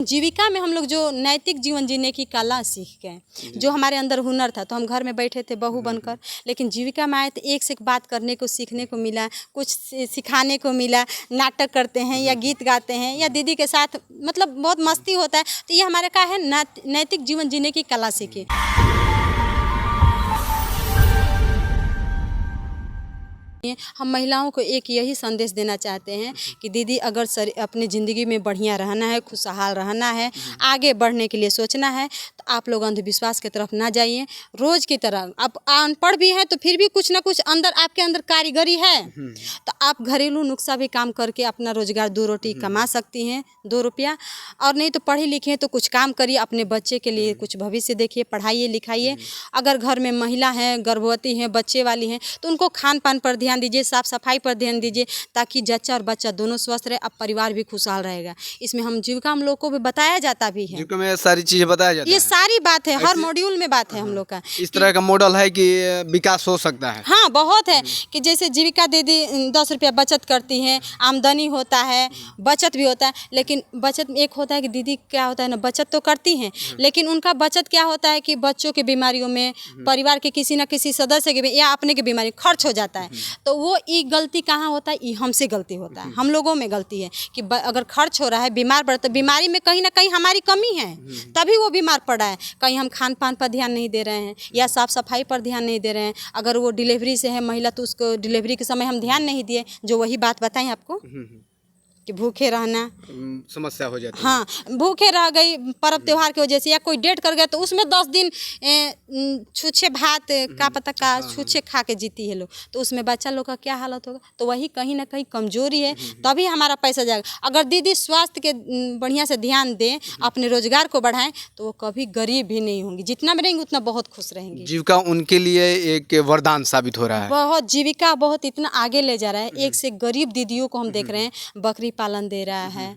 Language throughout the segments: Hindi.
जीविका में हम लोग जो नैतिक जीवन जीने की कला सीख गए, जो हमारे अंदर हुनर था, तो हम घर में बैठे थे बहू बनकर, लेकिन जीविका में आए तो एक से एक बात करने को सीखने को मिला, कुछ सिखाने को मिला। नाटक करते हैं या गीत गाते हैं या दीदी के साथ मतलब बहुत मस्ती होता है, तो ये हमारे क्या है नैतिक जीवन जीने की कला सीखी। हम महिलाओं को एक यही संदेश देना चाहते हैं कि दीदी अगर अपनी ज़िंदगी में बढ़िया रहना है, खुशहाल रहना है, आगे बढ़ने के लिए सोचना है, तो आप लोग अंधविश्वास की तरफ ना जाइए। रोज़ की तरह आप अनपढ़ भी हैं तो फिर भी कुछ ना कुछ अंदर आपके अंदर कारीगरी है, तो आप घरेलू नुस्खा भी काम करके अपना रोजगार 2 रोटी कमा सकती हैं, 2 रुपया। और नहीं तो पढ़ी लिखी हैं तो कुछ काम करिए, अपने बच्चे के लिए कुछ भविष्य देखिए, पढ़ाइए लिखाइए। अगर घर में महिला हैं, गर्भवती हैं, बच्चे वाली हैं, तो उनको खान पान पर ध्यान दीजिए, साफ सफाई पर ध्यान दीजिए, ताकि जच्चा और बच्चा दोनों स्वस्थ रहे, अब परिवार भी खुशहाल रहेगा। इसमें हम जीविका हम लोग को भी बताया जाता भी है, जीविका में सारी चीजें बताया जाता है। ये सारी बात है, हर मॉड्यूल में बात है हम लोग का। इस तरह का मॉडल है कि विकास हो सकता है। हाँ, बहुत है कि जैसे जीविका दीदी 10 रुपया बचत करती हैं, आमदनी होता है, बचत भी होता है। लेकिन बचत एक होता है कि दीदी क्या होता है ना, बचत तो करती हैं, लेकिन उनका बचत क्या होता है कि बच्चों की बीमारियों में, परिवार के किसी न किसी सदस्य के या अपने की बीमारी खर्च हो जाता है। तो वो ये गलती कहाँ होता है, ये हमसे गलती होता है, हम लोगों में गलती है कि अगर खर्च हो रहा है, बीमार पड़, तो बीमारी में कहीं ना कहीं हमारी कमी है, तभी वो बीमार पड़ा है। कहीं हम खान पान पर ध्यान नहीं दे रहे हैं या साफ सफाई पर ध्यान नहीं दे रहे हैं। अगर वो डिलीवरी से है महिला, तो उसको डिलीवरी के समय हम ध्यान नहीं दिए, जो वही बात बताएं आपको कि भूखे रहना समस्या हो जाती है। हाँ, भूखे रह गई पर्व त्योहार की वजह से, या कोई डेट कर गया तो उसमें 10 दिन छूछे भात का पता का छूछे खा के जीती है लोग, तो उसमें बच्चा लोग का क्या हालत होगा। तो वही कहीं ना कहीं कमजोरी है, तभी हमारा पैसा जाएगा। अगर दीदी स्वास्थ्य के बढ़िया से ध्यान दें, अपने रोजगार को बढ़ाएं, तो वो कभी गरीब भी नहीं होंगी, जितना में रहेंगी उतना बहुत खुश रहेंगी। जीविका उनके लिए एक वरदान साबित हो रहा है। बहुत जीविका बहुत इतना आगे ले जा रहा है। एक से गरीब दीदियों को हम देख रहे हैं, बकरी पालन दे रहा है,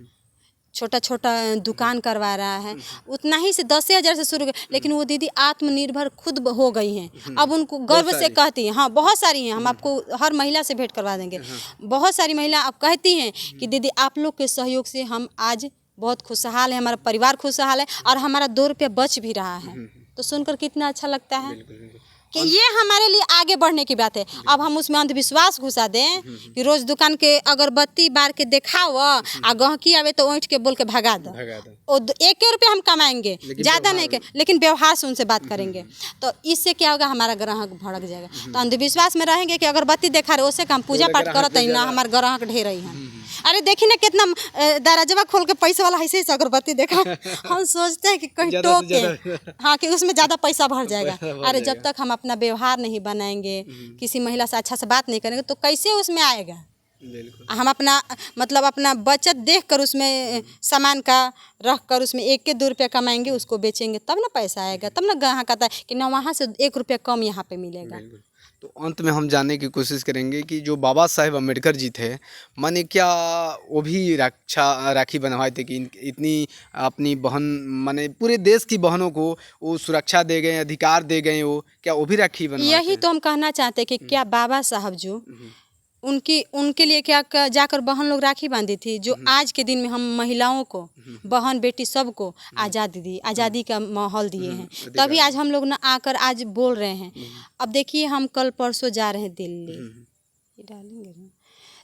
छोटा छोटा दुकान करवा रहा है, उतना ही से 10,000 से शुरू, लेकिन वो दीदी आत्मनिर्भर खुद हो गई हैं। अब उनको गर्व से कहती हैं, हाँ बहुत सारी हैं, हम आपको हर महिला से भेंट करवा देंगे। बहुत सारी महिला अब कहती हैं कि दीदी आप लोग के सहयोग से हम आज बहुत खुशहाल है, हमारा परिवार खुशहाल है और हमारा 2 रुपया बच भी रहा है। तो सुनकर कितना अच्छा लगता है कि ये हमारे लिए आगे बढ़ने की बात है। अब हम उसमें अंधविश्वास घुसा दें कि रोज दुकान के अगरबत्ती बार के दिखाओ आ गहकी आवे तो ओंठ के बोल के भगा दो, और 1 रुपया हम कमाएंगे, ज़्यादा नहीं के, लेकिन व्यवहार से उनसे बात करेंगे, तो इससे क्या होगा, हमारा ग्राहक भड़क जाएगा। तो अंधविश्वास में रहेंगे कि अगरबत्ती देखा रहे, उससे हम पूजा पाठ करते ही ना, हमारे ग्राहक ढेर ही हैं। अरे देखी ना कितना दरवाजा खोल के पैसे वाला ऐसे ही अगरबत्ती देखा, हम सोचते हैं कि कहीं टोक के, हाँ कि उसमें ज़्यादा पैसा भर जाएगा। अरे जब तक हम अपना व्यवहार नहीं बनाएंगे, किसी महिला से अच्छा से बात नहीं करेंगे, तो कैसे उसमें आएगा। हम अपना मतलब अपना बचत देख कर उसमें सामान का रख कर उसमें 1-2 रुपया कमाएंगे, उसको बेचेंगे, तब ना पैसा आएगा, तब ना ग्राहक आता है कि ना वहाँ से 1 रुपया कम यहाँ पे मिलेगा। तो अंत में हम जानने की कोशिश करेंगे कि जो बाबा साहेब अम्बेडकर जी थे, माने क्या वो भी राखी बनवाए थे कि इतनी अपनी बहन, माने पूरे देश की बहनों को वो सुरक्षा दे गए, अधिकार दे गए, वो क्या वो भी राखी बनवाए? यही तो हम कहना चाहते हैं कि क्या बाबा साहब जो उनके लिए क्या जाकर बहन लोग राखी बांधी थी, जो आज के दिन में हम महिलाओं को, बहन बेटी सबको आज़ादी दी, आज़ादी का माहौल दिए हैं, तभी आज हम लोग ना आकर आज बोल रहे हैं। अब देखिए हम कल परसों जा रहे हैं दिल्ली, डालेंगे,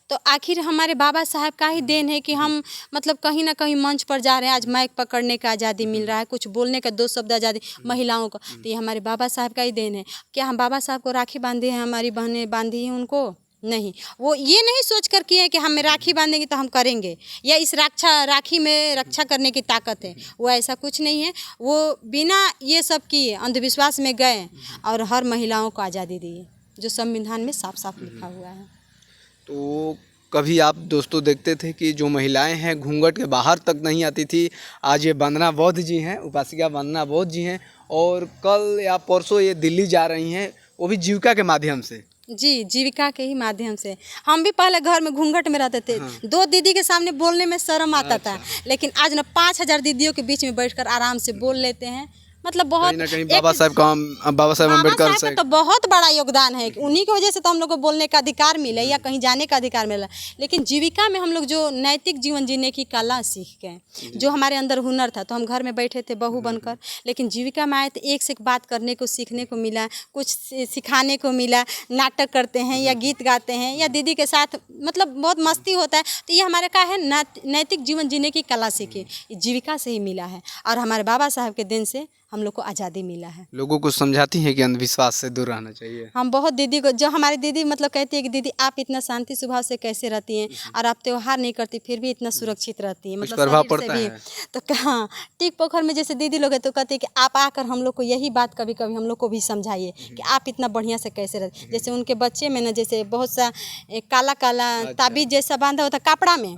तो आखिर हमारे बाबा साहब का ही देन है कि हम मतलब कहीं ना कहीं मंच पर जा रहे हैं, आज माइक पकड़ने का आज़ादी मिल रहा है, कुछ बोलने का 2 शब्द आज़ादी महिलाओं को, तो ये हमारे बाबा साहब का ही देन है। क्या हम बाबा साहब को राखी बांधे हैं, हमारी बहनें बांधी हैं उनको? नहीं, वो ये नहीं सोच कर किए कि हमें राखी बांधेंगे तो हम करेंगे, या इस राखी में रक्षा करने की ताकत है, वो ऐसा कुछ नहीं है। वो बिना ये सब किए अंधविश्वास में गए और हर महिलाओं को आज़ादी दी, जो संविधान में साफ साफ लिखा हुआ है। तो कभी आप दोस्तों देखते थे कि जो महिलाएं हैं घूंघट के बाहर तक नहीं आती थी, आज ये वंदना बौद्ध जी हैं, उपासिका वंदना बौद्ध जी हैं, और कल या परसों ये दिल्ली जा रही हैं, वो भी जीविका के माध्यम से। जी, जीविका के ही माध्यम से। हम भी पहले घर में घूंघट में रहते थे, 2 दीदी के सामने बोलने में शर्म आता था, लेकिन आज ना 5,000 दीदियों के बीच में बैठकर आराम से बोल लेते हैं, मतलब बहुत कहीं ना कहीं बाबा साहब का, बाबा साहब अम्बेडकर बाबा से साहब का तो बहुत बड़ा योगदान है। उन्हीं की वजह से तो हम लोग को बोलने का अधिकार मिला या कहीं जाने का अधिकार मिला। लेकिन जीविका में हम लोग जो नैतिक जीवन जीने की कला सीख गए, जो हमारे अंदर हुनर था, तो हम घर में बैठे थे बहू बनकर, लेकिन जीविका में आए तो एक से एक बात करने को सीखने को मिला, कुछ सिखाने को मिला। नाटक करते हैं या गीत गाते हैं या दीदी के साथ मतलब बहुत मस्ती होता है। तो ये हमारे का है नैतिक जीवन जीने की कला सीखी, जीविका से ही मिला है। और हमारे बाबा साहब के दिन से हम लोग को आज़ादी मिला है। लोगों को समझाती हैं कि अंधविश्वास से दूर रहना चाहिए। हम बहुत दीदी को, जो हमारी दीदी मतलब कहती है कि दीदी आप इतना शांति स्वभाव से कैसे रहती हैं और आप त्योहार नहीं करती फिर भी इतना सुरक्षित रहती हैं, कुछ मतलब प्रभाव शरीर से पड़ता भी। है? तो कहाँ टीक पोखर में जैसे दीदी लोग है तो कहते हैं कि आप आकर हम लोग को यही बात कभी कभी हम लोग को भी समझाइए कि आप इतना बढ़िया से कैसे रहते। जैसे उनके बच्चे में ना जैसे बहुत सा काला काला ताबीज जैसा बांधा होता कपड़ा में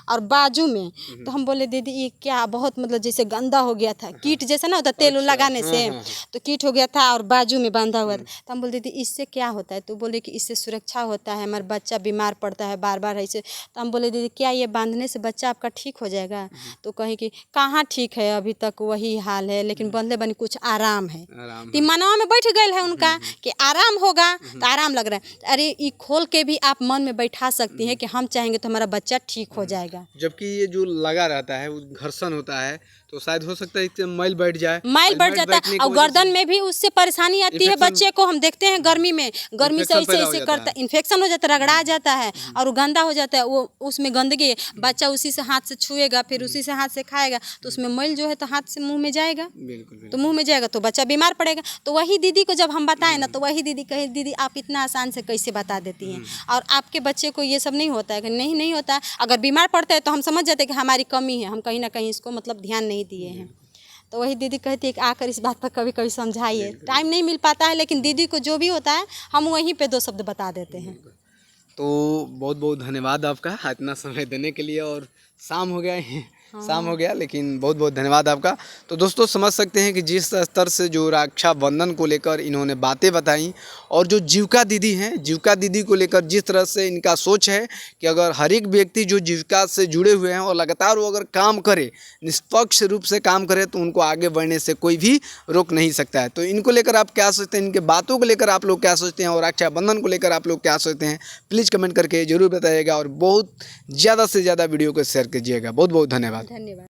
और बाजू में, तो हम बोले दीदी ये क्या बहुत मतलब जैसे गंदा हो गया था, कीट जैसा ना होता तेल लगाने से, तो कीट हो गया था और बाजू में बांधा हुआ था। तो हम बोलते थे इससे क्या होता है, तो बोले कि इससे सुरक्षा होता है, हमारा बच्चा बीमार पड़ता है बार बार ऐसे। तो हम बोले दीदी क्या ये बांधने से बच्चा आपका ठीक हो जाएगा? तो कहे कि कहाँ ठीक है, अभी तक वही हाल है, लेकिन बंधले बनी कुछ आराम है। तो मनवा में बैठ गए है उनका कि आराम होगा, तो आराम लग रहा है। अरे ये खोल के भी आप मन में बैठा सकती हैं कि हम चाहेंगे तो हमारा बच्चा ठीक हो जाएगा। जबकि ये जो लगा रहता है वो घर्षण होता है, तो शायद हो सकता है इससे मैल बैठ जाए, मैल बढ़ जाता है और गर्दन में भी उससे परेशानी आती है बच्चे को। हम देखते हैं गर्मी में, गर्मी से ऐसे ऐसे करता है, इन्फेक्शन हो जाता है, रगड़ा जाता है और वो गंदा हो जाता है। वो उसमें गंदगी, बच्चा उसी से हाथ से छुएगा फिर उसी से हाथ से खाएगा, तो उसमें मैल जो है तो हाथ से मुंह में जाएगा, तो मुंह में जाएगा तो बच्चा बीमार पड़ेगा। तो वही दीदी को जब हम बताएं ना, तो वही दीदी कहे दीदी आप इतना आसान से कैसे बता देती हैं, और आपके बच्चे को ये सब नहीं होता है? कि नहीं होता है। अगर बीमार पड़ता है तो हम समझ जाते हैं कि हमारी कमी है, हम कहीं ना कहीं इसको मतलब ध्यान नहीं दिए हैं। तो वही दीदी कहती है कि आकर इस बात पर कभी कभी समझाइए। टाइम नहीं मिल पाता है, लेकिन दीदी को जो भी होता है हम वहीं पे दो शब्द बता देते हैं। तो बहुत बहुत धन्यवाद आपका इतना समय देने के लिए। और शाम हो गया है, शाम हो गया, लेकिन बहुत बहुत धन्यवाद आपका। तो दोस्तों समझ सकते हैं कि जिस स्तर से जो रक्षाबंधन को लेकर इन्होंने बातें बताई, और जो जीविका दीदी हैं, जीविका दीदी को लेकर जिस तरह से इनका सोच है कि अगर हर एक व्यक्ति जो जीविका से जुड़े हुए हैं और लगातार वो अगर काम करे, निष्पक्ष रूप से काम करे, तो उनको आगे बढ़ने से कोई भी रोक नहीं सकता है। तो इनको लेकर आप क्या सोचते हैं, इनके बातों को लेकर आप लोग क्या सोचते हैं, और रक्षाबंधन को लेकर आप लोग क्या सोचते हैं, प्लीज़ कमेंट करके ज़रूर बताइएगा। और बहुत ज़्यादा से ज़्यादा वीडियो को शेयर कीजिएगा। बहुत बहुत धन्यवाद।